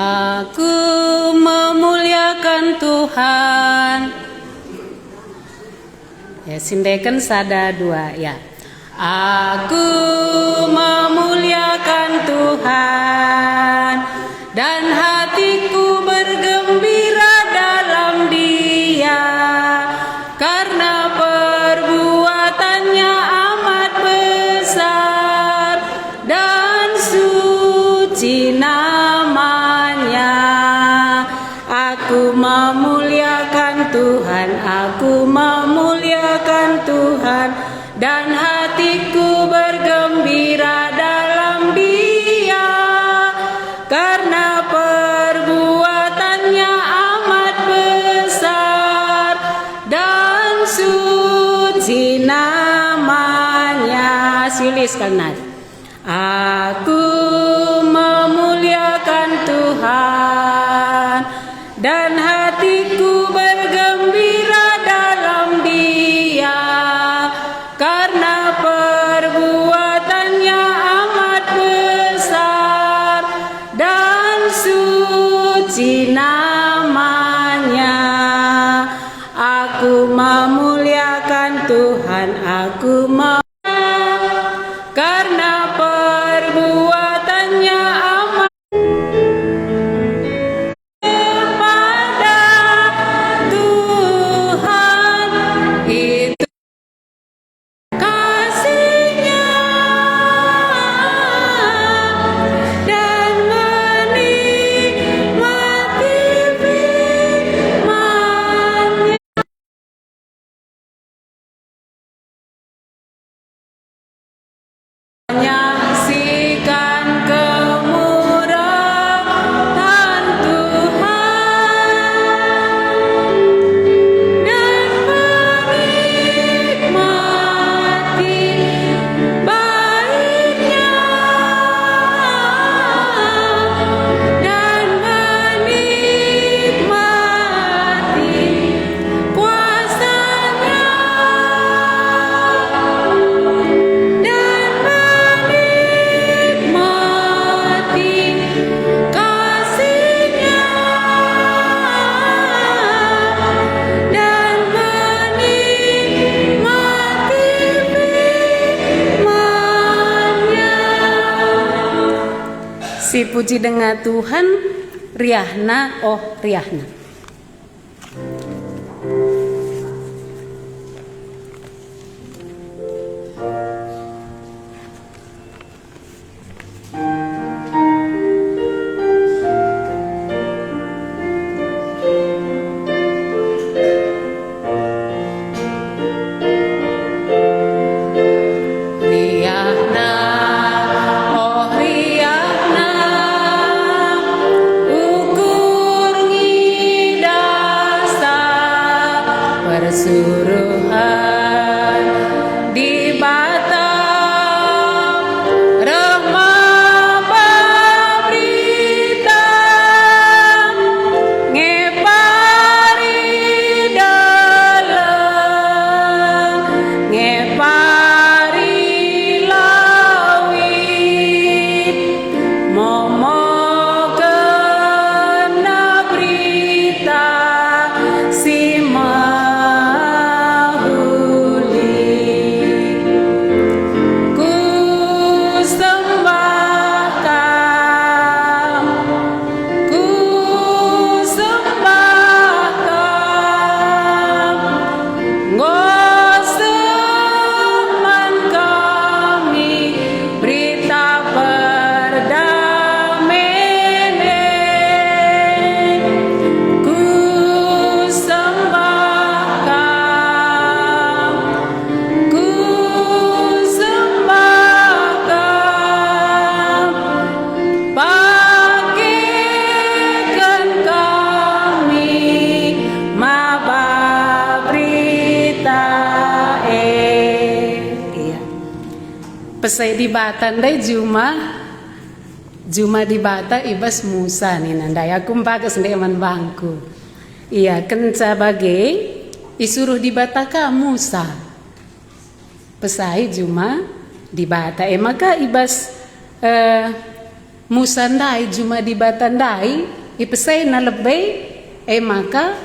Aku memuliakan Tuhan. Ya, sindeken sada dua ya. Aku memuliakan Tuhan dan hatiku bergembira dalam Dia, karena perbuatannya amat besar dan suci namanya. Aku memuliakan Tuhan, aku memuliakan Tuhan, dan hatiku bergembira dalam Dia, karena perbuatannya amat besar dan suci namanya. Siliskan. Aku memuliakan Tuhan dan hatiku bergembira dalam Dia, karena perbuatannya amat besar dan suci namanya. Aku memuliakan Tuhan, aku karena perbuatannya amat kepada Tuhan itu kasih-Nya dan menikmati firman-Nya. Menyaksikan kemurahan Tuhan dan menikmati baik-Nya dan menikmati kuasa-Nya dan menikmati kasih-Nya dan menikmati firman-Nya. Si puji dengan Tuhan riahna, riahna. Riahna, riahna, ukur ngidasa persuruhan di Batam, remah pabrita ngepari dalam ngepari lawit momo kena berita si mahuli. Ku sembahkan, ku sembahkan ngoseman kami berita perdamaian. Ku sembahkan, ku sembahkan, pakaikan kami maba berita. Iya. Pesai di Batan dai Juma di Bata ibas Musa nih nandai aku mpakas ndeman bangku. Iya kenca bagai isuruh di Bataka Musa. Pesai Juma di Bata maka ibas Musa ndai juma di batandai ipesai na lebay maka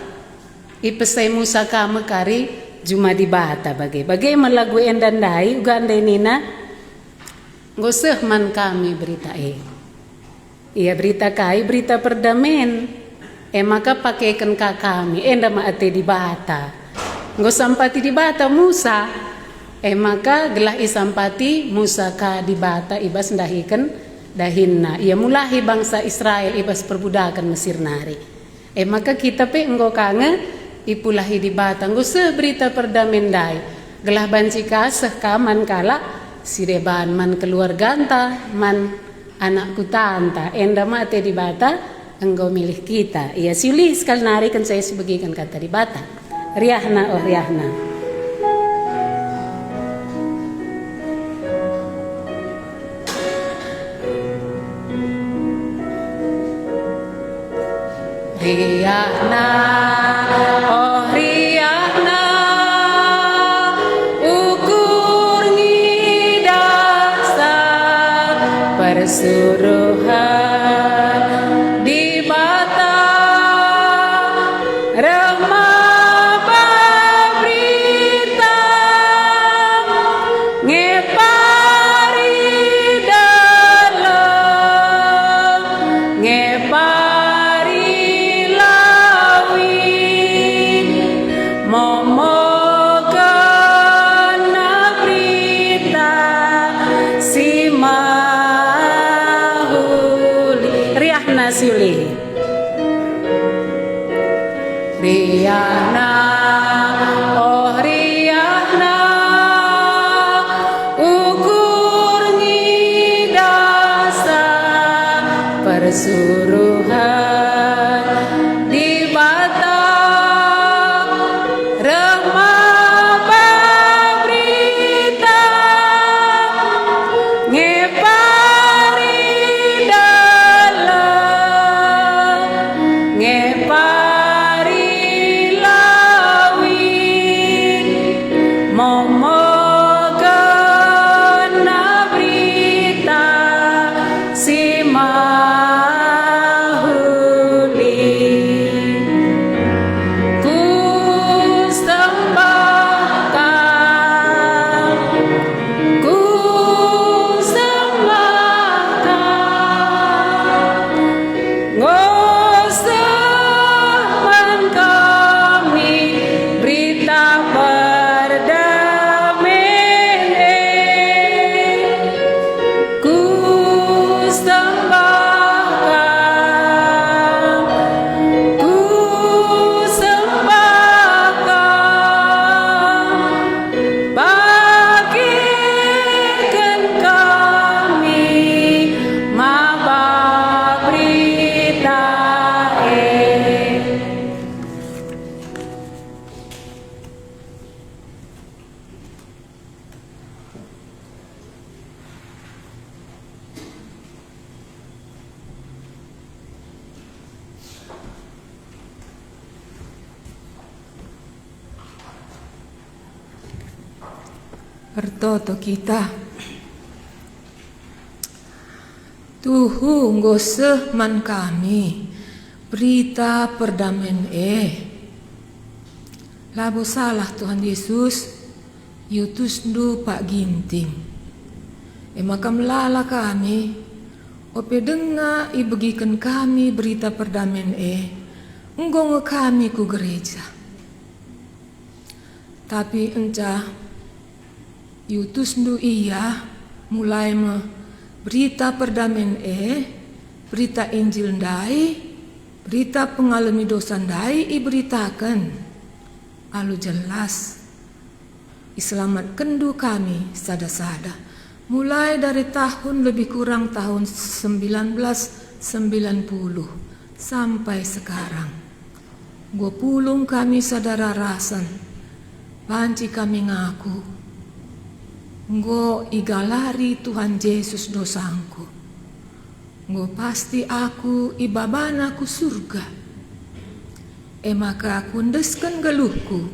ipesai Musa kama kari juma di bata bagai malagu endandai uganda nina ngoseh man kami berita iya berita kai berita perdamaian maka pakaikan kami enda maate di bata ngosampati di bata Musa maka gelah isampati Musa ka di bata ibas ndahikan dahinna ia mulahi bangsa Israel ibas perbudakan Mesir nari maka kita pe enggo kange ipulahi di bata nggo se berita perdamaian dai gelah banci kaseh kaman kala sideban man keluarga anta man anakku tanta enda mate di bata enggo milih kita ia silih sekali nari kan saya sebagikan kata di bata riahna oh riahna riahna oh riahna ukur ngidasa persuruhan di bata remaba berita ngepari dalam ngepari momogana berita si mahuli riahna siuli riahna oh riahna ukur ngidasa persuruhan di bata remaba berita ngepari dalam ngepari lawin momogana berita si mahuli Pertoto kita Tuhu ngoseh man kami berita perdamaian labo salah Tuhan Yesus yutus ndu Pak Ginting maka melala kami ope denga ibegikan kami berita perdamaian nggonge kami ku gereja tapi encah yutus ndu iya mulai berita perdamaian berita Injil ndai berita pengalami dosa ndai iberitakan alu jelas iselamat kendu kami sada-sada mulai dari tahun lebih kurang tahun 1990 sampai sekarang gua pulung kami sadara rasan banci kami ngaku nggo igalari Tuhan Yesus dosangku nggo pasti aku ibabanaku surga maka aku ndesken geluhku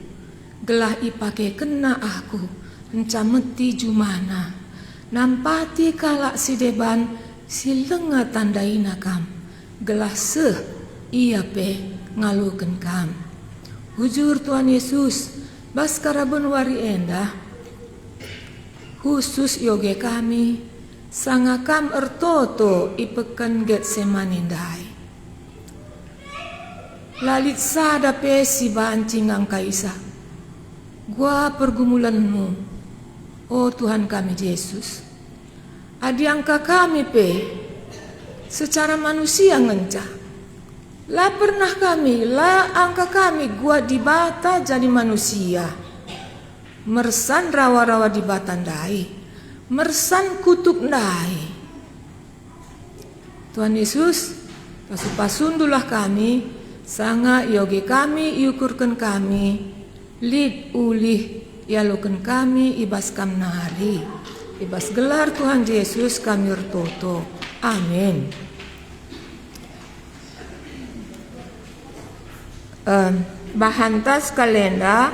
gelah ipake kena aku encameti jumana nampati kalak sideban silenga tandai nakam gelah seh ia pe ngaluken kam. Hujur Tuhan Yesus baskara benwari endah khusus yoge kami sangakam ertoto ipekan Getsemani dai. Lalit sada pe si bancingang kaisa. Gua pergumulanmu, oh Tuhan kami Yesus. Adi angka kami pe secara manusia ngenca. La pernah kami, la angka kami gua dibata jadi manusia. Mersan rawa-rawa dibatan dai, mersan kutuk dai. Tuhan Yesus, pasundulah kami, sanga yoge kami iukurkan kami, lid ulih yalukan kami ibas kam nari. Ibas gelar Tuhan Yesus kami ertoto. Amin. Bahan tas kalenda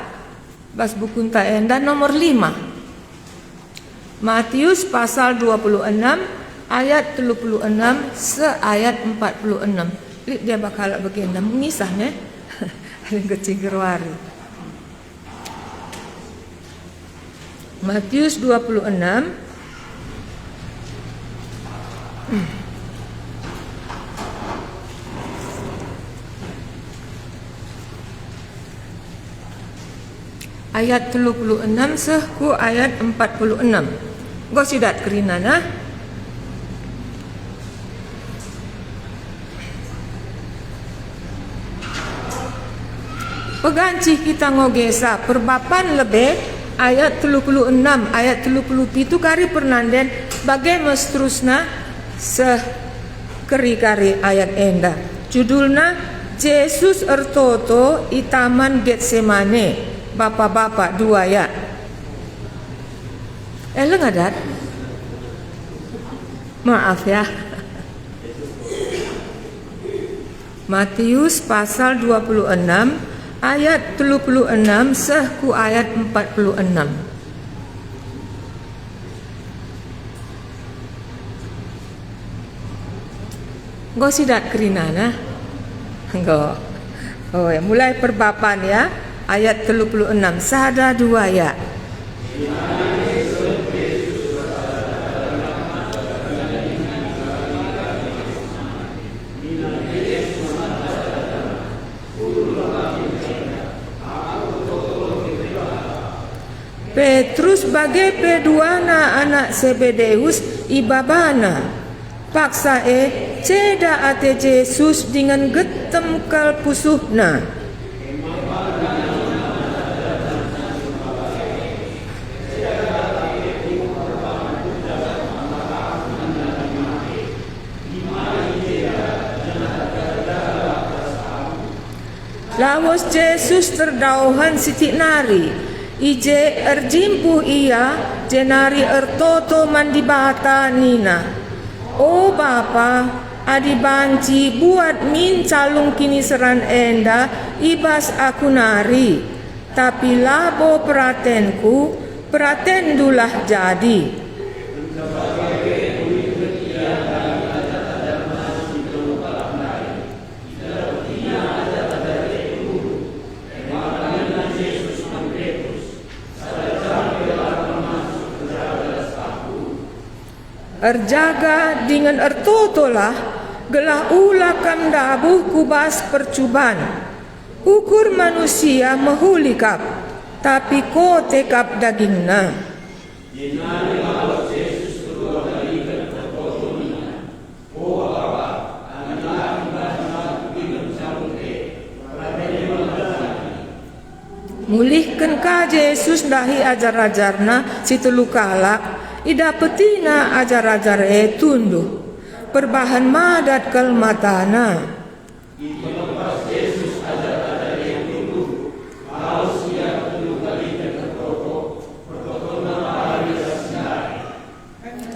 bas bukunta enda nomor 5. Matius pasal 26 ayat 36 seayat 46. Lip dia bakal begini mengisah ne. Ada kecing gerwari. Matius 26 ayat 36 sehku ayat 46. Gosidat kerinana. Peganci kita ngogesa perbapan lebih ayat 36 ayat 37 kari pernanden bagai mesterusna seh keri-kari ayat enda. Judulna Yesus ertoto i taman Getsemane. Bapak-bapak 2 ya. Ngadat? Maaf ya. Matius pasal 26 ayat 36 sehku ayat 46. Gosidat kerinana? Enggak. Oh ya, mulai perbapan ya. Ayat 36 sada 2 ya. Petrus bagai peduana anak Zebedeus ibabana. Paksa ceda ate Yesus dengan getem kal pusuhna. Lawas Yesus terdauhan sitik nari. Ije erjimpuh ia jenari ertoto mandibata nina. Oh Bapa, adi banci buat min calung kini seran enda ibas aku nari. Tapi labo peratenku, peratendulah jadi. Erjaga dengan ertotolah gelah ulakam dabuh kubas percuban. Ukur manusia mehulikap, tapi ko tekap dagingna. Mulihkan ka Yesus dahi ajar-ajarna si telu kala. Ida petina ajar-ajar tunduh perbahan madat kelmatana.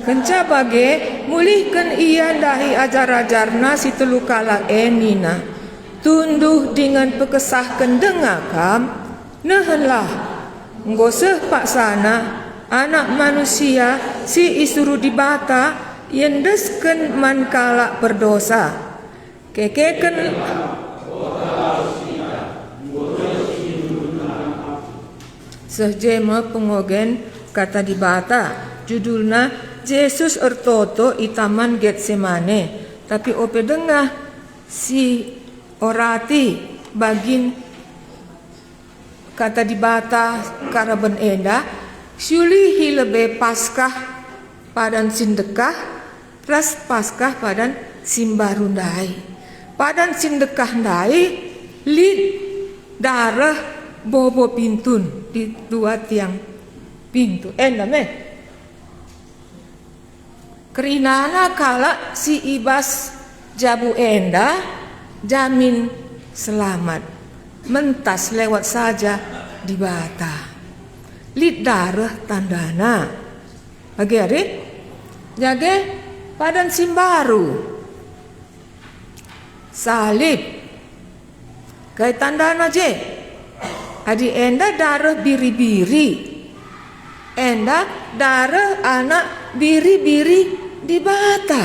Kenca bage mulihkan ia dahi ajar-ajarna si telu kala enina. Tunduh dengan pekesah kendengakam. Nehenlah ngoseh pak sana anak manusia si isuru dibata yendesken man kala berdosa, kekeken sehjema pengogen kata di bata, judulna Yesus ertoto i taman Getsemane, tapi ope dengah si orati bagin kata di bata karaben enda, syuli hilebe paskah padan sindekah, ras paskah padan simbarundai. Padan sindekah ndai lid darah bobo pintun di dua tiang pintu. Enda me. Kerinana kala si ibas jabu enda jamin selamat. Mentas lewat saja di bata. Lid darah tandana. Bagi adik, jage padan simbaru. Salib. Kai tandana je. Adi enda darah biri-biri. Enda darah anak biri-biri di bata.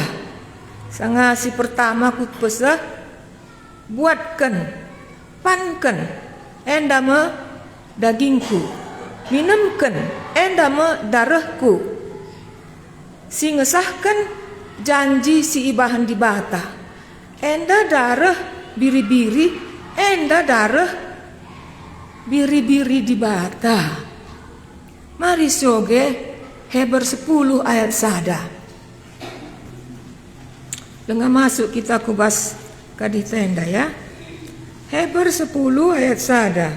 Sangasi pertama ku pesah buatkan panken enda me dagingku, minumken enda me darahku, singesahkan janji si ibahan di bata, enda darah biri-biri, enda darah biri-biri di bata. Mari soge Heber 10 ayat sada. Lenga masuk kita kubas kadih tenda ya. Heber 10 ayat sada.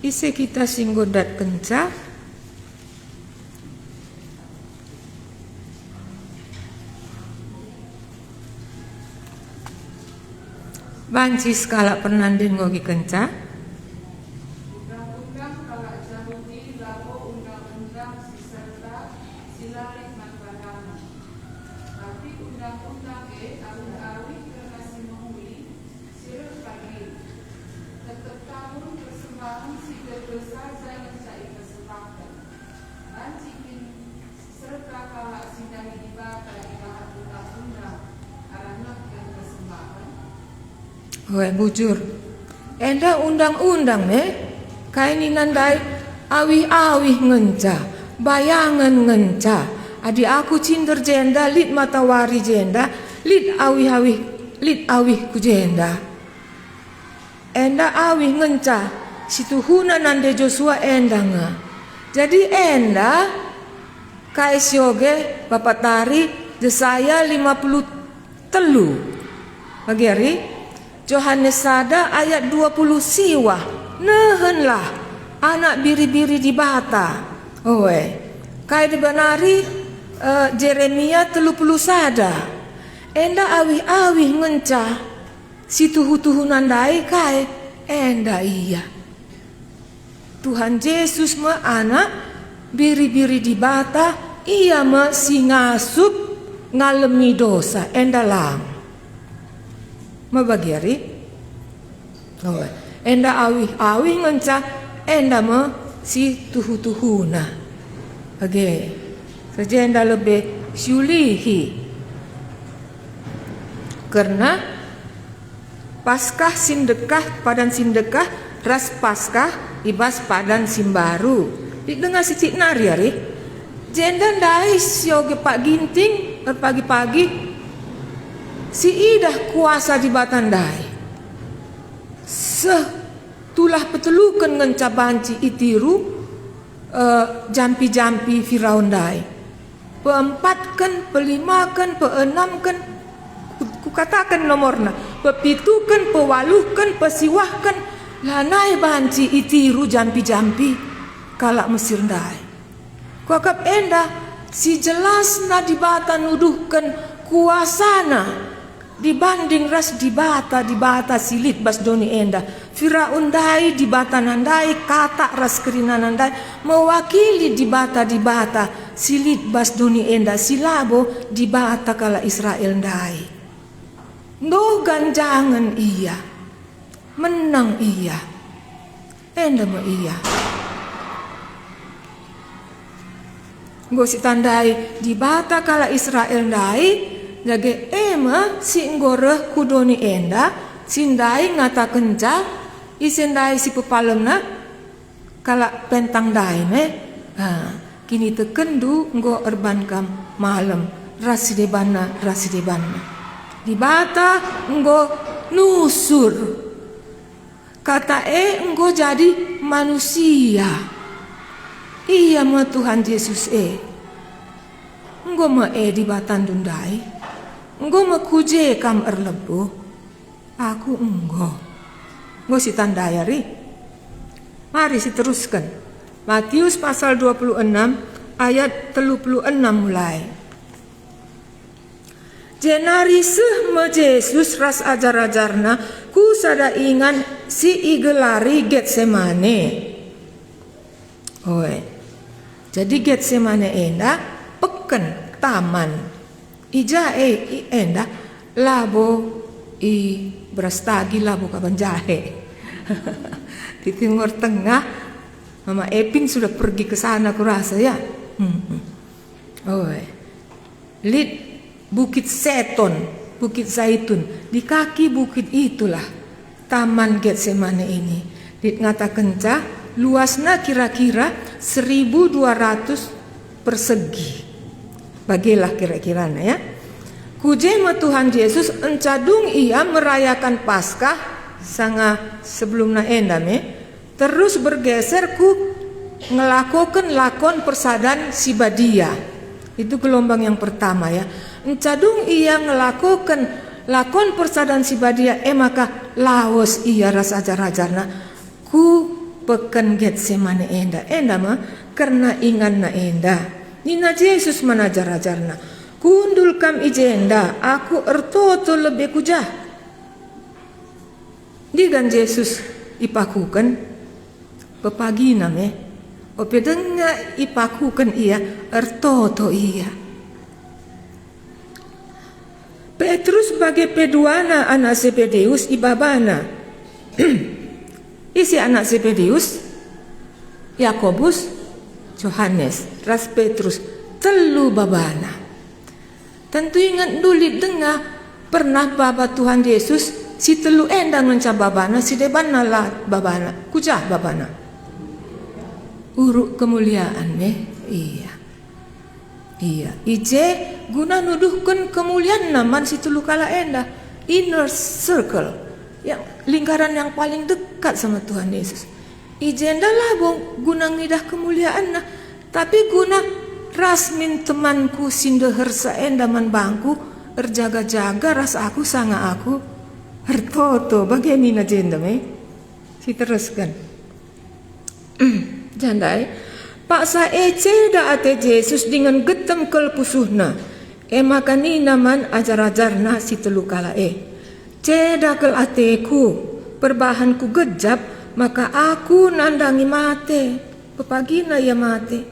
Isi kita singgodat kenca. Banci skala penandin ngogi kenca. Wah bujur, enda undang-undang kaini nandai awih-awih ngenca, bayangan ngenca. Adi aku cinder jenda, lid matawari jenda, lid awih ku jenda. Enda awih ngenca, situhuna nande Joshua enda nga. Jadi enda kai sioge bapak tari Yesaya 53. Bagi hari Yohanes sada ayat 20 siwa. Nehenlah anak biri-biri di bata. Owe. Kai dibanari Jeremia 30 sada. Enda awih-awih ngenca. Situhu-tuhu nandai kai enda iya. Tuhan Yesus me anak biri-biri di bata, ia me singasup ngalemi dosa enda lang. Mabagiari, enda awih ngenca, enda me si tuhu-tuhuna. Bagi, saja enda lebih syulihi. Karena paskah sindekah padan sindekah ras paskah ibas padan simbaru. Dengar si cik nari hari. Jenda ndai sioge pak ginting pagi-pagi. Si idah kuasa di batandai. Tulah petelukan ngenca banci itiru jampi-jampi Firaundai. Peempatkan, pelimakan, peenamkan, kukatakan nomorna. Pepitukan, pewaluhkan, pesiwahkan, lanai banci itiru jampi-jampi kalak Mesir ndai. Kuakap enda si jelas na dibata nuduhkan kuasana dibanding ras dibata silit bas doni enda. Firaun dai dibata nandai kata ras kerina nandai mewakili dibata silit bas doni enda silabo dibata kala Israel ndai. No ganjangan iya menang iya. enda ma iya. Nggo si tandai di bata kala Israel dai jage ema si nggoreh kudoni enda sindai ngata kenca isendai si pepalemna kala pentang dai ne kini tekendu nggo erban kam malam rasidebana di bata nggo nusur kata nggo jadi manusia. Iya ma Tuhan Yesus nggo ma di batan dundai nggo ma kuje kam erlebu aku nggo si tandayari. Mari si teruskan Matius pasal 26 ayat 36 mulai. Jenari seh ma Yesus ras ajar-ajarna ku sada ingan si igelari Getsemane. Jadi Getsemane enda peken taman. Ija enda labo i berastagi labo kaban jahe. Di Timur Tengah Mama Epin sudah pergi ke sana kurasa ya. Lid Bukit Seton, Bukit Zaitun. Di kaki bukit itulah taman Getsemane ini. Lid ngata kenca luasnya kira-kira 1.200 persegi. Bagilah kira-kiranya ya. Kujema Tuhan Yesus encadung ia merayakan Paskah sanga sebelumna endame. Terus bergeser ku ngelakukan lakon persadan sibadia. Itu gelombang yang pertama ya. Encadung ia ngelakukan lakon persadan sibadia maka laos ia rasa ajar-ajarna ku peken Getsemane enda mah karena ingan na enda nina Yesus manajar-ajarna kundul kam ijenda aku ertoto lebih kujah digan Yesus ipakukan pepagi name opedengnya ipakukan ia ertoto iya Petrus sebagai peduana anak Zebedeus ibabana isi anak Zebedeus, Yakobus, Yohanes, ras Petrus, telu babana. Tentu ingat dulu dengar pernah baba Tuhan Yesus si telu endang menca babana si debana lah babana, kujah babana. Uruk kemuliaan iya. Ije guna nuduhkan kemuliaan naman si telu kala enda inner circle. Yang lingkaran yang paling dekat sama Tuhan Yesus. Ijenda lah guna ngidah kemuliaan nah. Tapi guna rasmin temanku sinda hersa endaman bangku erjaga-jaga ras aku sanga aku hertoto bagaimana jenda si teruskan. Jandai paksa da ate Yesus dengan getem kelpusuhna makani naman ajar-ajarna si telu kala cedakel ateku perbahanku gejap maka aku nandangi mate pepagina ya mate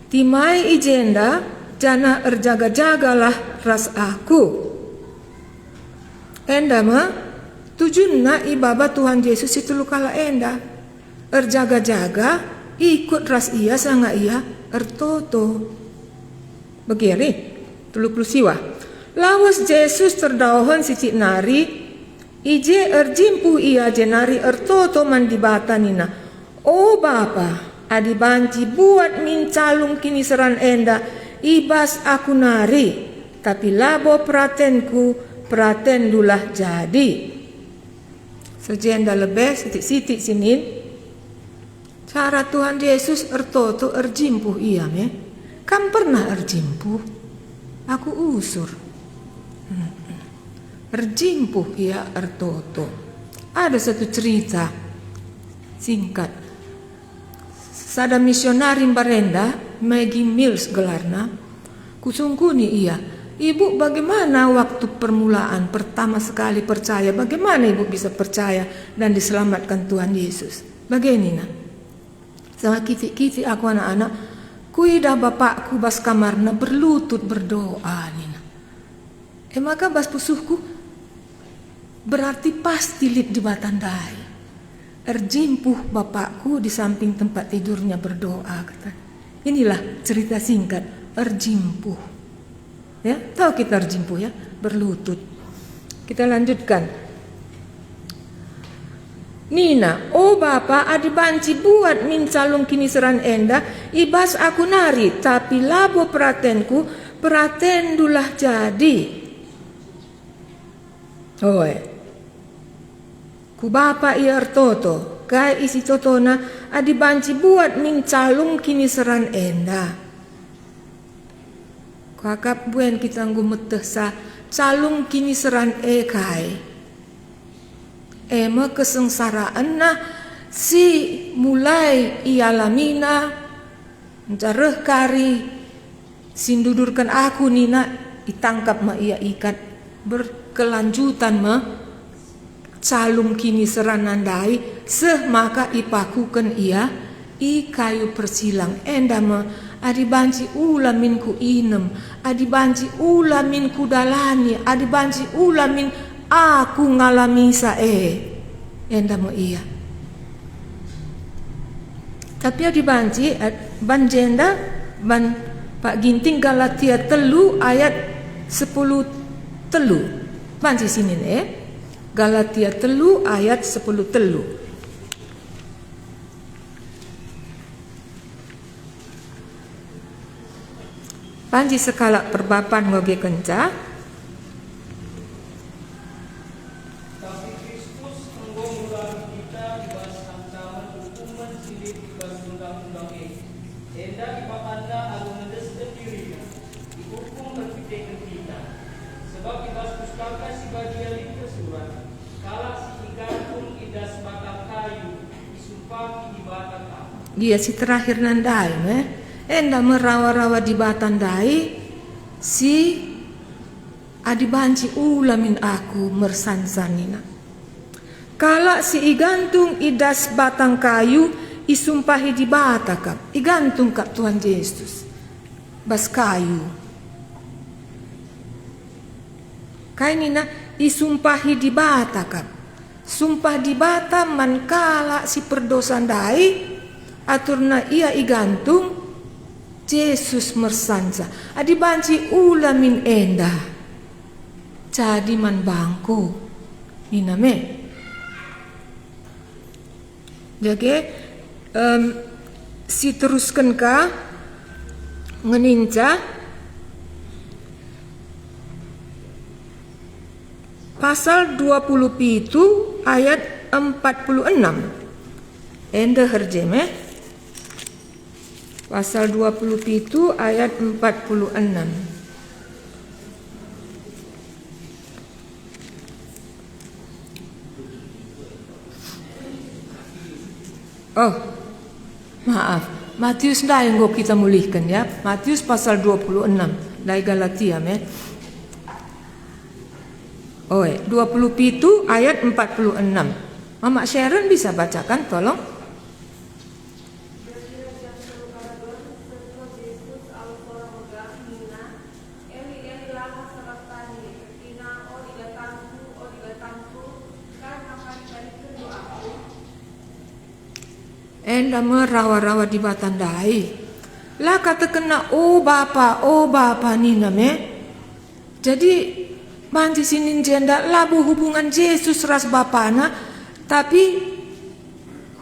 timai ijenda jana erjaga-jagalah ras aku endama tujunna ibaba Tuhan Yesus itu lukala enda erjaga-jaga ikut ras ia sanga ia ertoto begini teluk lusiwa lawas Yesus terdawahan sicik nari ije erjimpu ia jenari ertoto mandibatanina oh Bapa adi banci buat min calung kini seran enda ibas aku nari tapi labo praten dulah jadi sejenda lebih sitik-sitik sinin cara Tuhan Yesus ertoto erjimpu ia kam pernah erjimpu aku usur erjimpuh ya ertoto. Ada satu cerita singkat. Sada misionari Barenda, Maggie Mills gelarna, kusungkuni ia. Ibu bagaimana waktu permulaan pertama sekali percaya? Bagaimana ibu bisa percaya dan diselamatkan Tuhan Yesus? Bagaimana? Sama kiti-kiti aku anak-anak, kuida bapakku bas kamarna berlutut berdoa nina. Maka bas pusuhku berarti pasti lip di batandai. erjimpuh bapakku di samping tempat tidurnya berdoa, kata. Inilah cerita singkat erjimpuh. Ya, tahu kita erjimpuh ya, berlutut. Kita lanjutkan. Nina, oh bapa, adi banci buat min calung kini seran enda, ibas aku nari, tapi labo peratenku, peraten dulah jadi. Oi, ku bapa ia ertoto, kai isi totona, adi banci buat min calung kini seran enda. Kakap buen kita nggumeteh sa calung kini seran kai. Ema kesengsaraan na si mulai ialamina mencareh kari sindudurkan aku nina ditangkap ma ia ikat berkelanjutan ma calung kini seranandai seh maka ipakukan ia i kayu persilang enda ma adi banci ulamin ku inem adi banci ulamin ku dalani adi banci ulamin aku ngalami enda mo iya. Tapi adi banci ban jenda ban Pak Ginting Galatia 3 ayat 10 telu. Banci sini Galatia 3 ayat 10 telu. Panji sekala perbapan ngoge kenca. Dia si terakhir nandai enda merawa-rawa di batandai si adibanci ulamin aku mersansanina. Kala si igantung idas batang kayu isumpahi di bata kap igantung kap Tuhan Yesus bas kayu. Kainina isumpahi di bata kap sumpah di bata man kala si perdosandai aturna ia igantung Yesus mersansa adi banci ulamin enda jadi man bangku niname jadi si teruskan ka ngeninca pasal 27 ayat 46 enda herjeme pasal 27 ayat 46. Oh, maaf. Matius dah yang kita mulihkan ya. Matius pasal 26 dari Galatia Oh, 27 ayat 46. Mama Sharon bisa bacakan tolong. Enda merawa-rawa di batandai. Lah kata kena oh bapa nina Jadi banci sinin jenda labu hubungan Yesus ras bapana, tapi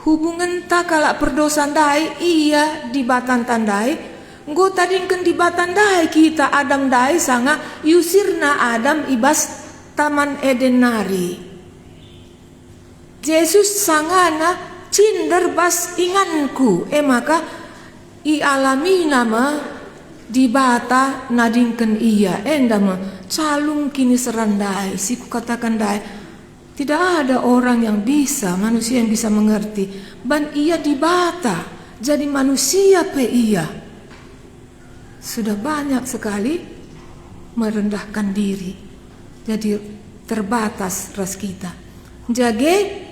hubungan tak kalak perdosandai iya di batandai. Nggo tadingken di batandai kita Adam dai sanga yusirna Adam ibas taman Eden nari. Yesus sangana cinder bas inganku maka i alami nama di bata nadingken iya endama calung kini serandai siku katakan dai tidak ada orang yang bisa manusia yang bisa mengerti ban ia di bata jadi manusia pe iya sudah banyak sekali merendahkan diri jadi terbatas ras kita jage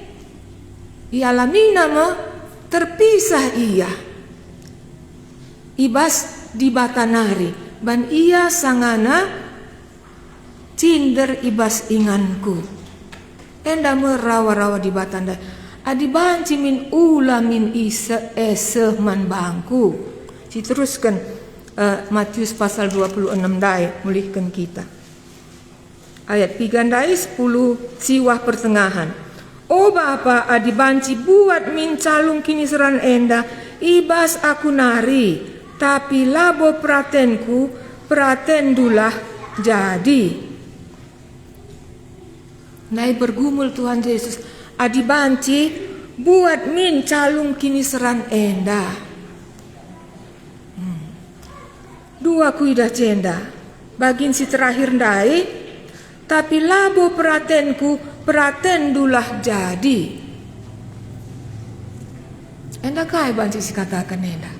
ialami nama terpisah iya ibas di batanari ban ia sangana cinder ibas inganku enda merawa-rawa di batanda adi banci min ula min isa ese man bangku. Diteruskan Matius pasal 26 dai mulihkan kita. Ayat 3 dai 10 siwah pertengahan. O Bapa adi banci buat min calung kini seran enda ibas aku nari, tapi labo pratenku pratendulah jadi. Nai bergumul Tuhan Yesus, adi banci buat min calung kini seran enda. Dua kuida cenda, bagin si terakhir dai, tapi labo pratenku pratendulah jadi. Enda kai banci si katakan enda.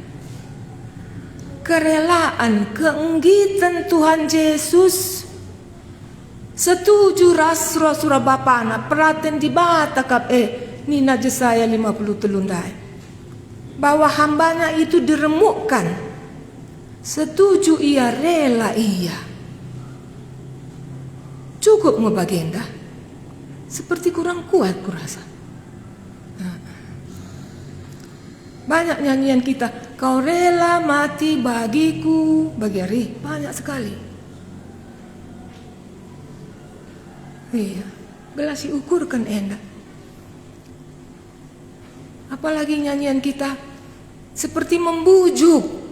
Kerelaan keenggitan Tuhan Yesus setuju ras surah bapana praten di batakap nina Jesaya 50 telundai bahwa hambanya itu diremukkan. Setuju ia, rela ia. Cukup ngebagenda. Seperti kurang kuat kurasa. Banyak nyanyian kita, kau rela mati bagiku, bagi Ari, banyak sekali. Iya, gelas diukurkan enda. Apalagi nyanyian kita seperti membujuk,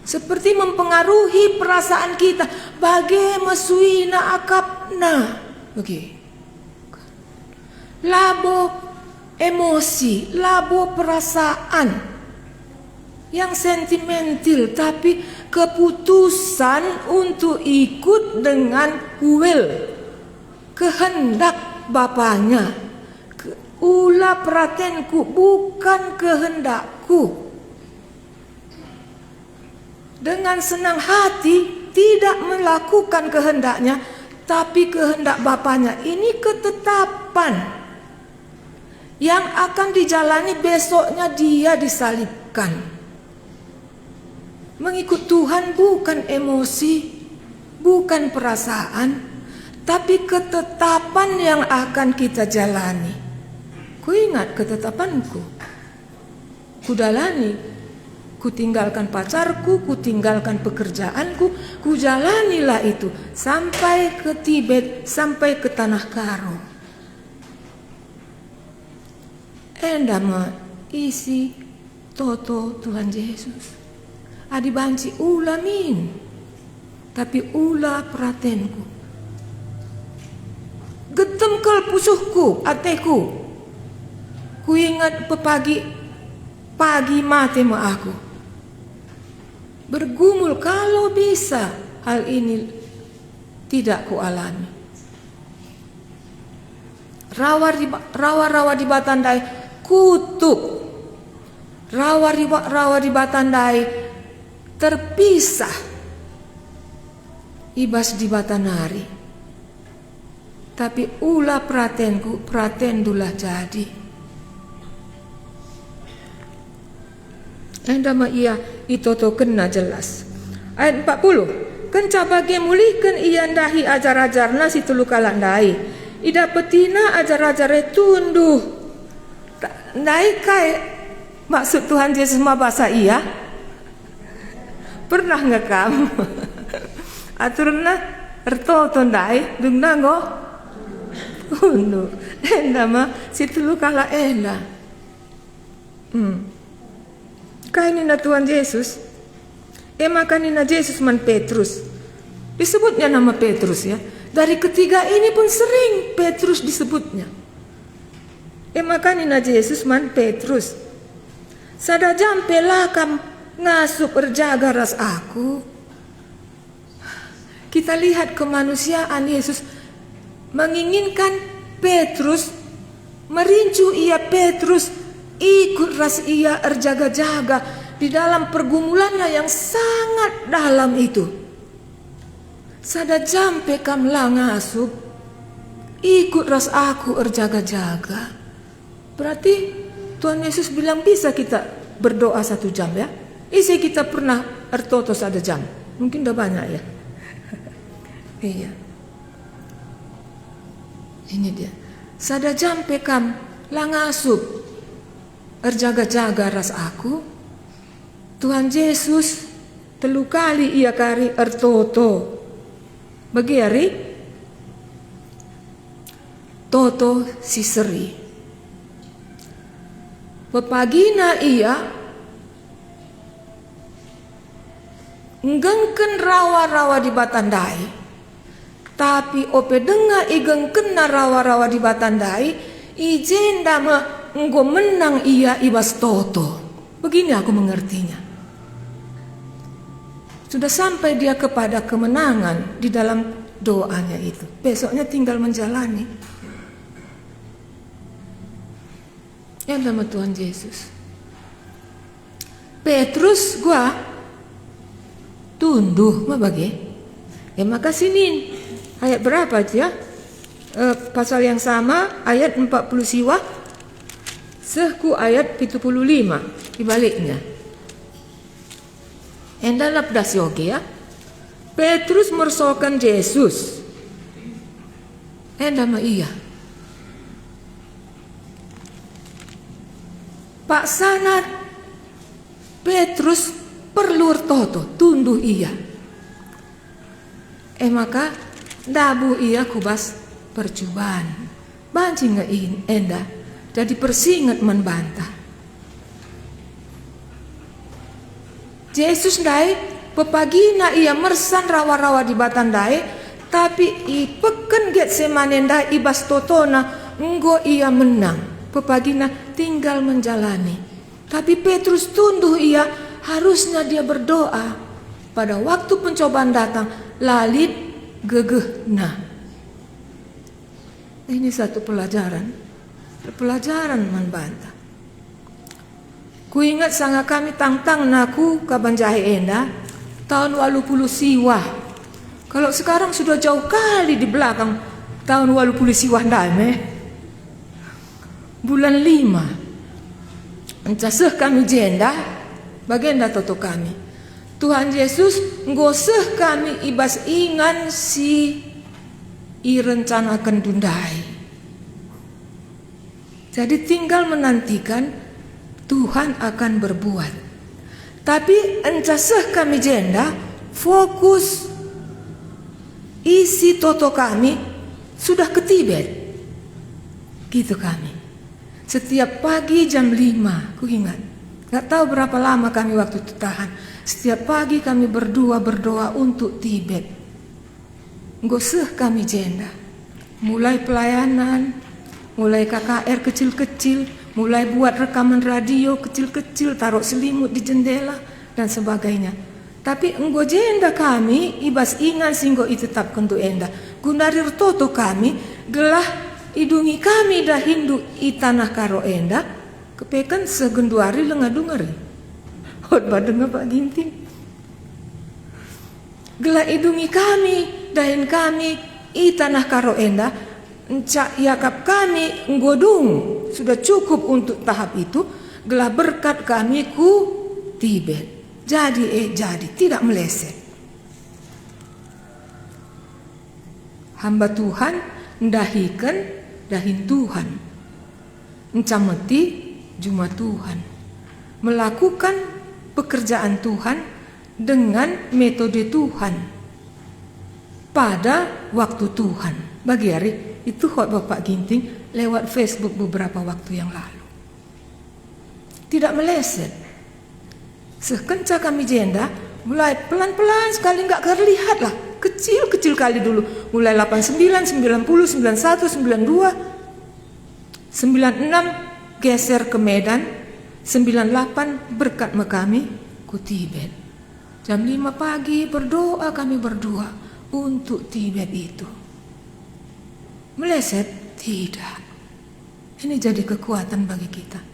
seperti mempengaruhi perasaan kita. Bage mesuina akapna, bagi labo emosi, labo perasaan yang sentimental, tapi keputusan untuk ikut dengan will, kehendak Bapaknya. Ula pratenku, bukan kehendakku. Dengan senang hati tidak melakukan kehendaknya, tapi kehendak Bapaknya. Ini ketetapan yang akan dijalani besoknya dia disalibkan. Mengikut Tuhan bukan emosi, bukan perasaan, tapi ketetapan yang akan kita jalani. Ku ingat ketetapanku, ku jalani, ku tinggalkan pacarku, ku tinggalkan pekerjaanku, ku jalanilah itu sampai ke Tibet, sampai ke Tanah Karo. Endama isi toto Tuhan Yesus. Adi banci ula min, tapi ula pratenku. Getem kel pusuhku, ateku. Ku ingat pagi mati ma aku. Bergumul kalau bisa hal ini tidak ku alami. Rawa-rawa di Batandai kutuk. Rawa di Batandai terpisah. Ibas di Batanari. Tapi ula pratenku, pratendulah jadi. Endama ia itoto kena jelas. Ayat 40. Kenca bagi mulihkan ia ndahi ajar-ajarna si tulu kalandai. Ida petina ajar-ajare tunduh. Ndai kai maksud Tuhan Yesus ma bahasa iya? Pernah nggak kamu? Aturna ertoto ndai dung nango. Tunduh. Endama si tulu kala enda. Kainina Tuhan Yesus, makanina Yesus man Petrus. Disebutnya nama Petrus ya. Dari ketiga ini pun sering Petrus disebutnya. Makanina Yesus man Petrus. Sada jampe lakam ngasup berjaga ras aku. Kita lihat kemanusiaan Yesus menginginkan Petrus, merincu ia Petrus ikut ras ia erjaga-jaga di dalam pergumulannya yang sangat dalam itu. Sada jampe kam langasup ikut ras aku erjaga-jaga. Berarti Tuhan Yesus bilang bisa kita berdoa 1 jam ya. Isi kita pernah ertoto 1 jam. Mungkin udah banyak ya. Iya. Ini dia. sada jampe kam langasup erjaga-jaga ras aku. Tuhan Yesus telu kali ia kari ertoto. Bagiari toto siseri. Pepagina ia ngengken rawa-rawa di batandai, tapi ope denga igengken na rawa-rawa di batandai, ijenda enggo menang ia ibas toto. Begini aku mengertinya. Sudah sampai dia kepada kemenangan di dalam doanya itu. Besoknya tinggal menjalani. Yang nama Tuhan Yesus. Petrus gua tunduh bagi. Ya maka sini ayat berapa aja? Pasal yang sama ayat 40 siwa. Sehku ayat 75 dibaliknya. Enda lapdas yogi ya. Petrus mersokan Yesus. Enda ma iya. Pak sanat Petrus perlu toto tunduh iya. Maka dabu iya kubas percobaan. Banci ngein enda. Jadi persingat membantah. Yesus dai pepagina ia mersan rawa-rawa di batandai, tapi ipeken Getsemane dai ibas totona enggo ia menang. Pepagina tinggal menjalani. Tapi Petrus tunduh ia harusnya dia berdoa. Pada waktu pencobaan datang lalit gegehna. Ini satu pelajaran membantah. Ku ingat sanga kami tangtang naku kabanjahe enda tahun 80 siwa. Kalau sekarang sudah jauh kali di belakang tahun 80 siwa dame. Bulan 5 encaseh kami jenda bagenda toto kami. Tuhan Yesus ngoseh kami ibas ingan si irencanakan dundai. Jadi tinggal menantikan Tuhan akan berbuat. Tapi encaseh kami jenda fokus isi toto kami sudah ke Tibet. Gitu kami. Setiap pagi jam 5, ku ingat. Gak tahu berapa lama kami waktu itu tahan. Setiap pagi kami berdoa untuk Tibet. Ngoseh kami jenda. Mulai pelayanan, mulai KKR kecil-kecil, mulai buat rekaman radio kecil-kecil, taruh selimut di jendela dan sebagainya. Tapi enggo jenda kami ibas ingan singgo itetapkan tu enda. Gunarir toto kami gelah idungi kami dah hindu itanah karo enda kepekan segenduari lengadungari. Hot badeng Pak Ginting. Gelah idungi kami dahin kami itanah karo enda. Encak yakap kami nggodung sudah cukup untuk tahap itu. Gelah berkat kami ku Tibet. Jadi tidak meleset. Hamba Tuhan dahin Tuhan. Encameti juma Tuhan. Melakukan pekerjaan Tuhan dengan metode Tuhan pada waktu Tuhan. Bagi hari itu hot Bapak Ginting lewat Facebook beberapa waktu yang lalu. Tidak meleset. Sekenca kami jenda, mulai pelan-pelan sekali nggak terlihat lah. Kecil-kecil kali dulu. Mulai 89, 90, 91, 92, 96 geser ke Medan, 98 berkat kami ku Tibet. Jam 5 pagi kami berdoa untuk Tibet itu. Meleset? Tidak. Ini jadi kekuatan bagi kita.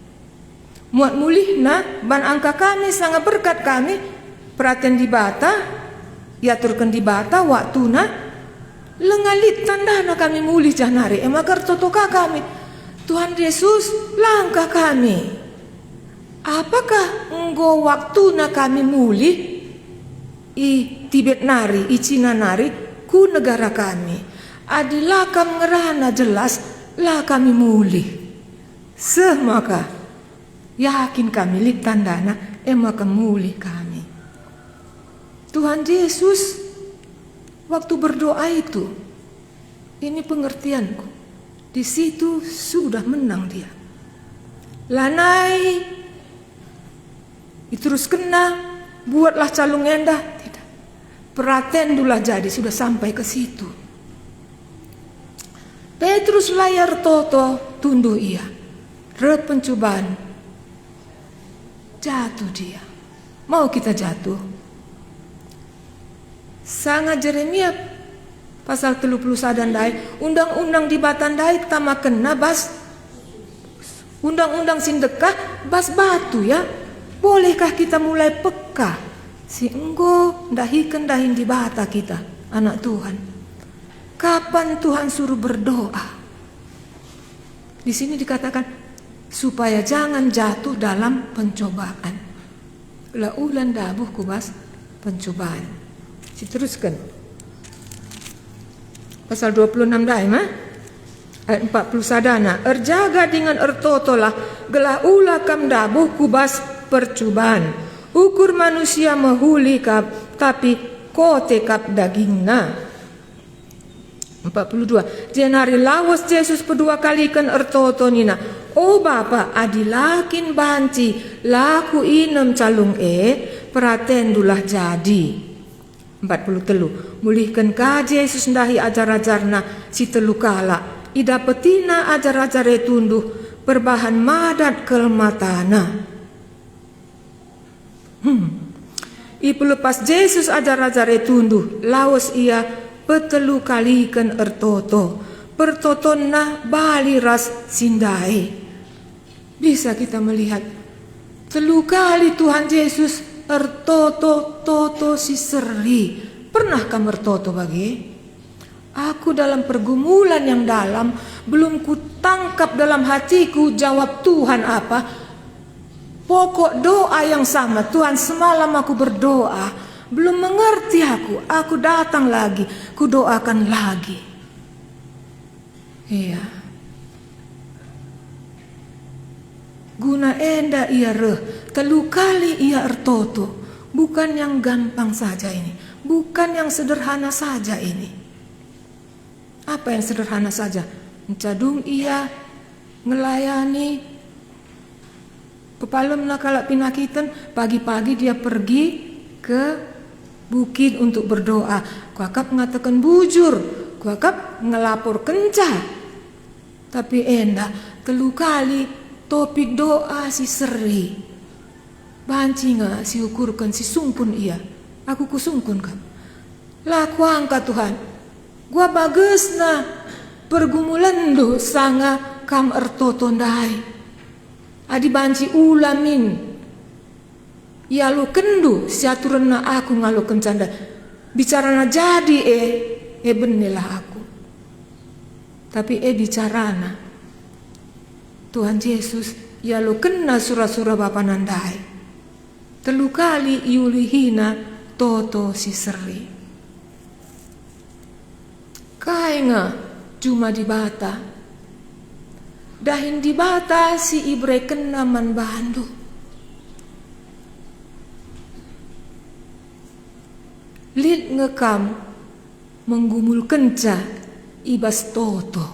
Muat mulih ban angka kami sangat berkat kami. Perhatian di bata, yaturkan di bata waktu lengalit tandana kami mulih janari. Emakar totoka kami. Tuhan Yesus langkah kami. Apakah enggo waktu kami mulih i Tibet nari, i Cina nari ku negara kami. Adilah kam ngerana jelas lah kami mulih. Semaka yakin kami lit tandana maka mulih kami. Tuhan Yesus waktu berdoa itu, ini pengertianku, di situ sudah menang dia. Lanai terus kena, buatlah calung endah, tidak. Pratendulah jadi, sudah sampai ke situ. Petrus layar toto tunduh ia, pencobaan, jatuh dia. Mau kita jatuh? Sangat Jeremia pasal 30 sadandai, undang-undang di batandai tama kena bas, undang-undang sindekah bas batu ya. Bolehkah kita mulai peka? Si enggo dahin di bata kita, anak Tuhan. Kapan Tuhan suruh berdoa? Di sini dikatakan supaya jangan jatuh dalam pencobaan. La ulan dabuh kubas pencobaan. Diteruskan. Pasal 26 daimah ayat 40 sadana. Erjaga dengan ertotolah gelah ula kam dabuh kubas percobaan. Ukur manusia mahuli kap tapi kote kap dagingna. 42. Jenari lawas Yesus kedua kali kan ertoto nina. Oh Bapa adilakin banci laku inem calung pratendulah jadi. 43. Mulihkan ka Yesus ndahi ajar-ajarna si telu kala. Ida petina ajar-ajare tunduh perbahan madat kelmatana. Ipu lepas Yesus ajar-ajare tunduh lawas ia petelu kalikan ertoto, pertotonna bali ras sindai. Bisa kita melihat telu kali Tuhan Yesus ertoto toto si seri. Pernah kamu ertoto bagi? Aku dalam pergumulan yang dalam, belum ku tangkap dalam hatiku jawab Tuhan apa. Pokok doa yang sama, Tuhan semalam aku berdoa. Belum mengerti aku datang lagi, ku doakan lagi. Iya. Guna enda ia telu kali ia ertoto. Bukan yang gampang saja ini, bukan yang sederhana saja ini. Apa yang sederhana saja? Mencadung ia ngelayani pepalemna kalak pinakitan, pagi-pagi dia pergi ke bukit untuk berdoa. Kuakap mengatakan bujur, kuakap ngelapor kencah. Tapi enda telu kali topik doa si seri. Banci nga si ukurkan si sungkun ia. Aku kusungkun kan. Laku angka Tuhan. Gua bagus na pergumulan do sanga kam ertotondai. Adi banci ulamin. Ya lu kendu siaturna aku ngalu kencanda bicarana jadi benilah aku. Tapi bicarana Tuhan Yesus ya lu kena surah-surah Bapa nandai. Telu kali yulihina toto si seri. Kainga cuma di bata. Dahin di bata si ibre kena man bandu. Lid ngekam menggumul kenca ibas toto.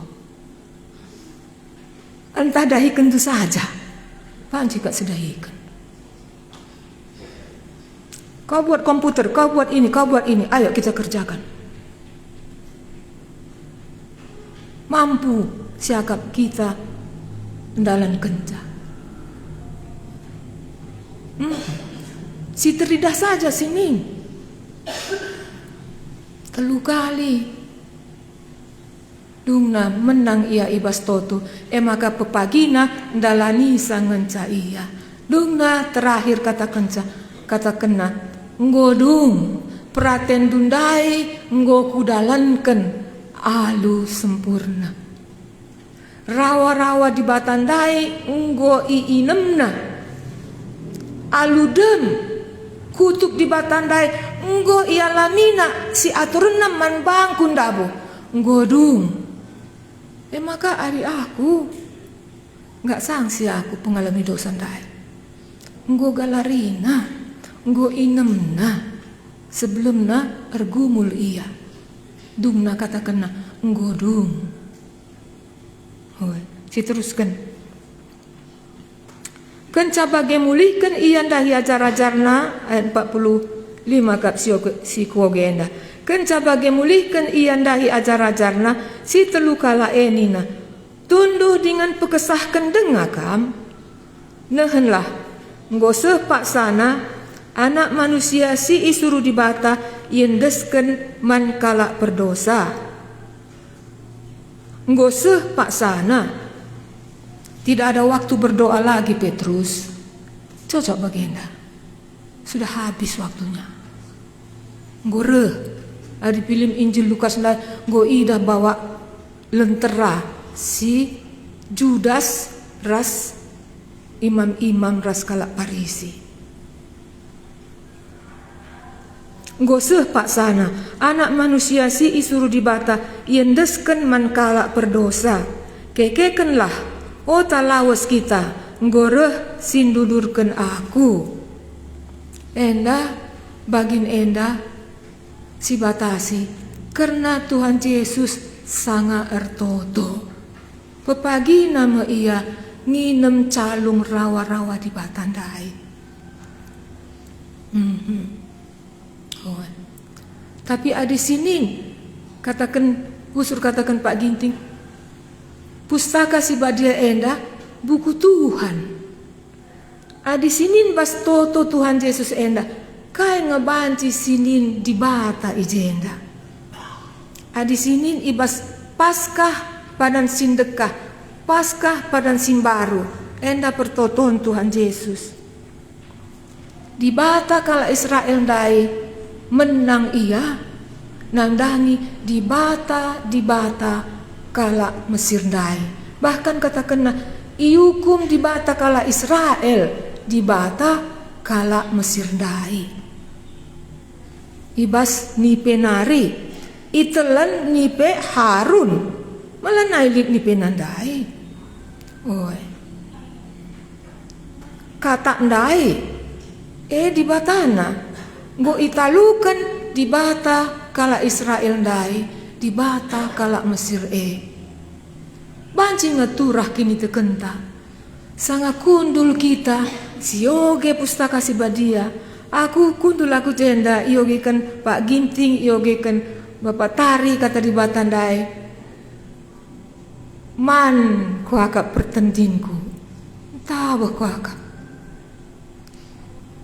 Entah dahikan itu saja. Panci kak sedahikan. Kau buat komputer, kau buat ini, kau buat ini. Ayo kita kerjakan. Mampu siakap kita mendalan kenca. Si teridah saja sini. Telu kali dungna menang ia ibas toto maka pepagina ndalani sangenca ia dungna terakhir kata kena nggodung praten dundai nggo kudalanken alu sempurna rawa-rawa di batandai nggo iinemna alu dem kutuk di batandai nggo ia lamina si aturna man bangkun dabo nggodung Maka ari aku nggak sangsi aku pengalami dosa dai. Nggo galarina, nggo inemna, sebelumna ergumul iya. Dungna katakanna nggo dung. Hoi, si teruskan. Kenca bage mulihkan iyan dahi ajar-ajarna ayat 45 kap si kuogenda. Kenca bage mulihkan iyan dahi ajar-ajarna si telu kala enina. Tunduh dengan pekesahkan dengakam. Nehenlah ngoseh paksana anak manusia si isuru dibata yendesken man kala berdosa. Ngoseh paksana. Tidak ada waktu berdoa lagi Petrus. Cocok bagenda. Sudah habis waktunya. Ngore. Ada film Injil Lukas lah. Ida bawa lentera si Judas ras imam-imam ras kalak Parisi. Ngoseh pak sana. Anak manusia si isuru dibata. Yendesken man kalak berdosa. Kekekenlah. O talawas kita, ngoreh sindudurken aku. Enda, bagin enda, si batasi, karena Tuhan Yesus sanga ertoto. Pepagi nama ia nginem calung rawa-rawa di batandai. Tapi ada sini, katakan Pak Ginting, pustaka si badia enda buku Tuhan. Adi sinin bas toto Tuhan Yesus enda kai ngebanci sinin di bata ijenda. Adi sinin ibas paskah padan sindekah, paskah padan simbaru enda pertoton Tuhan Yesus. Di bata kala Israel dai menang ia nandangi di bata kala Mesir dai. Bahkan katakanna iukum di bata kala Israel, di bata kala Mesir dai. Ibas nipe nari, itelan nipe Harun, malah nailit nipe nandai. Oi, kata ndai, di batana, go italukan di bata kala Israel dai. Di bata kala Mesir banci ngeturah kini tekenta. Sanga kundul kita sioge pustaka si badia. Aku kundul aku jenda ioge kan Pak Ginting, ioge kan Bapak Tari kata di batandai. Man kuakap pertendinku. Tawa kuakap.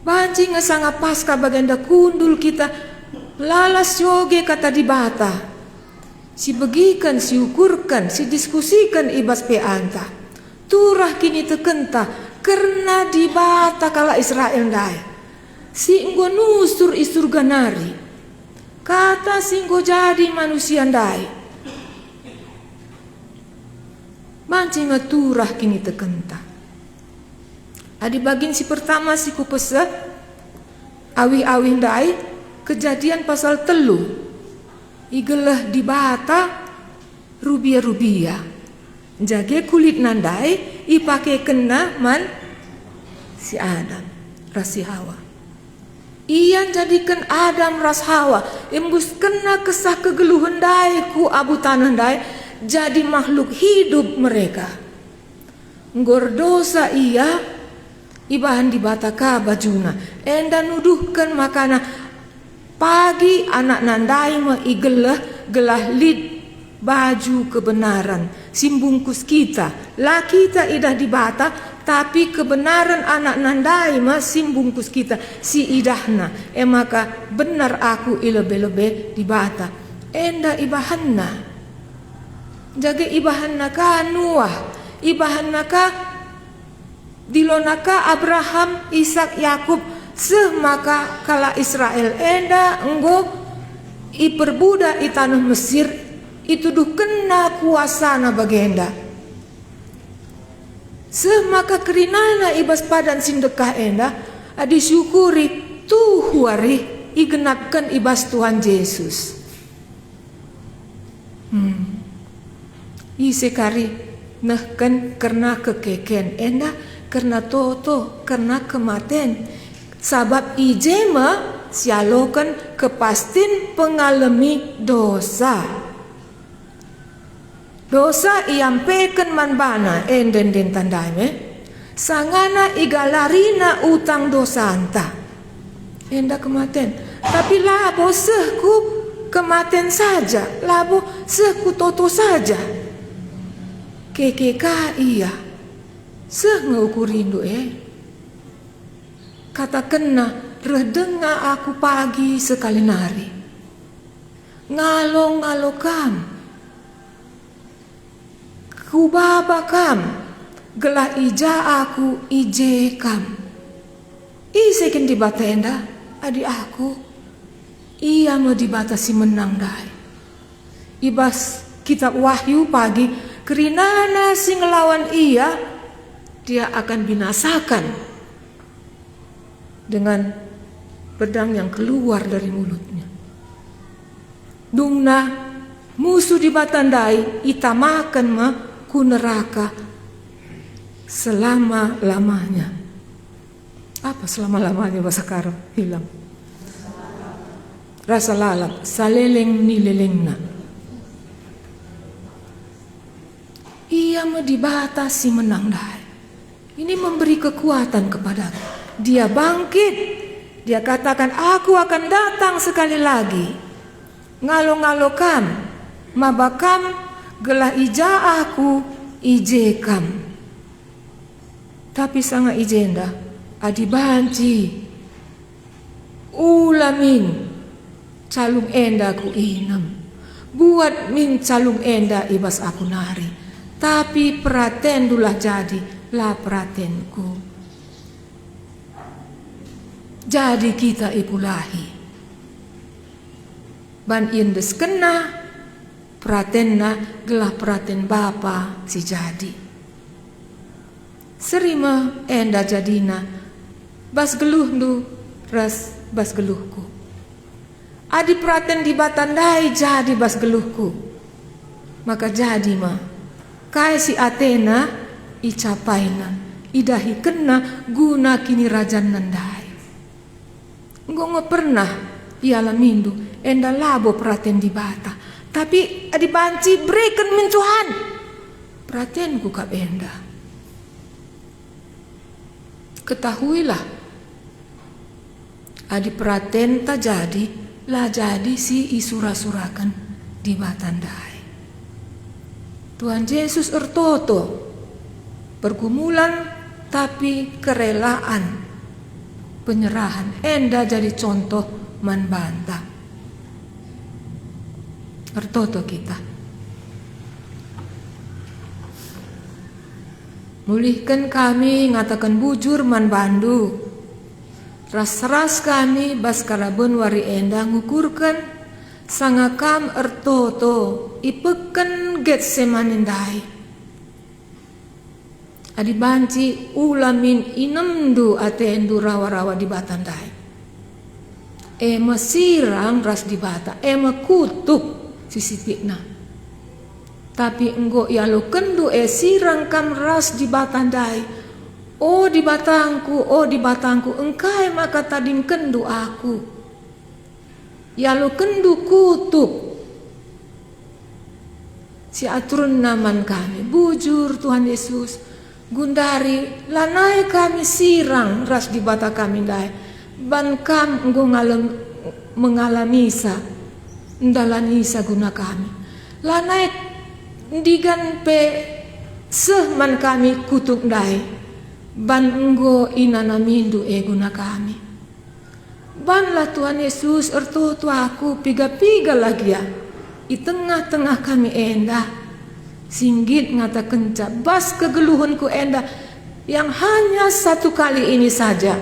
Banci ngesanga pasca bagenda kundul kita lalas yoge kata di bata. Si begikan, si ukurkan, si diskusikan ibas peanta. Turah kini tekenta karena di bata kala Israel dai. Si enggo nusur isur ganari. Kata si enggo jadi manusia dai. Manci ngaturah kini tekenta. Adi bagin si pertama si kupesa awi-awi dai kejadian pasal 3. Igelah di bata rubia-rubia. Jage kulit nandai ipake kena man si Adam rasi Hawa. Iyan jadikan Adam ras Hawa embus kena kesah kegeluhan dai ku abu tanah dai jadi makhluk hidup mereka. Ngordosa iya ibahan di bata ka bajuna enda nuduhkan makana pagi anak nandai me gelah lid baju kebenaran simbungkus kita lah kita idah di bata tapi kebenaran anak nandai me simbungkus kita si idahna maka benar aku ilebe-lebe di bata enda ibahanna jaga ibahanna ka Nuah ibahanna ka dilonaka Abraham Ishak Yakub semaka kala Israel enda enggo iperbudak i tanah Mesir itu duh kena kuasana bagenda. Semaka kerinana ibas padan sindekah enda disyukuri tuhuari igenapkan ibas Tuhan Yesus. ise kari nahkan karena kekeken enda karena toto karena kematen sabab ijema sialokan kepastin pengalami dosa iampekan manbana enden den tandai me sangana igalarina utang dosa anta enda kematen tapi labo sehku kematen saja labo sehku toto saja kekeka iya seh ngeukurindu kata kena redenga aku pagi sekali nari ngalo kam kubaba kam gelah ija aku ije kam isekin di batenda adik aku ia mau dibatasi menang dai ibas kitab Wahyu pagi kerinana sing ngelawan ia dia akan binasakan dengan pedang yang keluar dari mulutnya dungna musuh di batandai itamakan mah ku neraka selama-lamanya. Apa selama-lamanya bahasa Karo? Hilang. Rasa lalap, saleleng ni lelengna. Ia dibatasi menang dai. Ini memberi kekuatan kepadaku. Dia bangkit. Dia katakan aku akan datang sekali lagi. Ngalo-ngalokam, mabakam gelah ija aku ijekam. Tapi sanga ijenda adi banci ulamin calung enda ku inam buat min calung enda ibas aku nari tapi praten dulah jadi lah pratenku jadi kita ipulahi ban indes kena pratenna gelah praten bapa si jadi serima enda jadina bas geluh du ras bas geluhku adi praten di batandai jadi bas geluhku maka jadi mah kai si Athena icapaina idahi kena guna kini rajan nandai nggak pernah ialah mindu enda labo praten di bata tapi adi banci breken min Tuhan pratenku kap enda ketahuilah adi praten tak jadi lah jadi si isura-surakan di batandai Tuhan Yesus ertoto pergumulan tapi kerelaan penyerahan enda jadi contoh manbanta ertoto kita mulihkan kami ngatakan bujur man bandu ras-ras kami baskarabun wari enda ngukurkan sangakam ertoto ipeken Getsemanindai adi banci ulamin inemdu atendu rawa-rawa di batandai ema sirang ras di bata ema kutuk sisitikna tapi enggo yalo kendu sirang kam ras di batandai oh di batangku engkai maka tadim kendu aku yalo kendu kutuk si aturun naman kami bujur Tuhan Yesus gundari lanai kami sirang ras di bata kami dai ban kam enggo mengalamisa ndalanisa guna kami lanai digan pe sehman kami kutuk dai ban enggo inanamindu guna kami banlah Tuhan Yesus ertoto aku piga-piga lagi ya di tengah-tengah kami enda singgit ngata kenca bas kegeluhanku enda yang hanya satu kali ini saja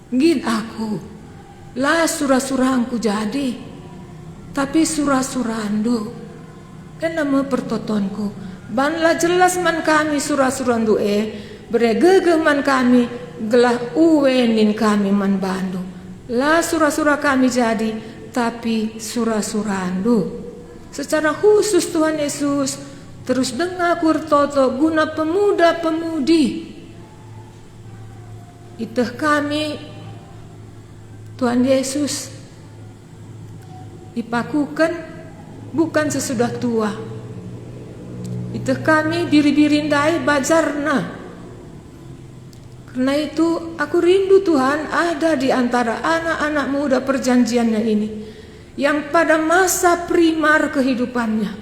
git aku lah surah-surahku jadi tapi surah-surandu nama pertotonku banlah jelas man kami surah-surandu beregege man kami gelah uwenin kami man bandu lah surah-surah kami jadi tapi surah-surandu secara khusus Tuhan Yesus terus dengar kurtoto guna pemuda-pemudi iteh kami Tuhan Yesus dipakukan bukan sesudah tua. Iteh kami biri-birindai bajarna. Karena itu aku rindu Tuhan ada di antara anak-anak muda perjanjiannya ini yang pada masa primar kehidupannya,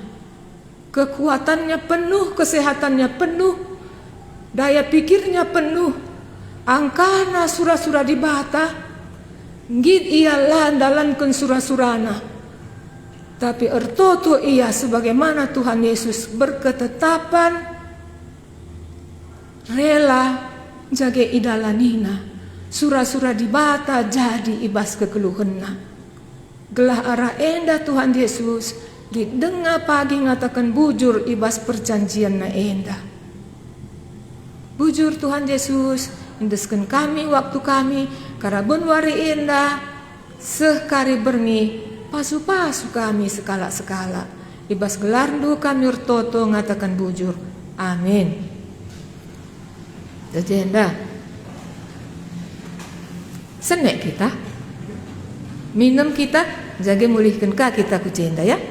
kekuatannya penuh, kesehatannya penuh, daya pikirnya penuh, angkana surah-surah di bata, gid ia landalankan surah-surana. Tapi ertoto ia sebagaimana Tuhan Yesus berketetapan rela jaga idalanina surah-surah di bata jadi ibas kekeluhenna. Gelah arah enda Tuhan Yesus didengar pagi ngatakan bujur ibas perjanjian na enda. Bujur Tuhan Yesus indeskan kami waktu kami karabun wari enda sekari berni pasu-pasu kami sekala-sekala ibas gelardu kami urtoto ngatakan bujur. Amin. Jenda senek kita minum kita jaga mulihkan ka kita ku jenda ya.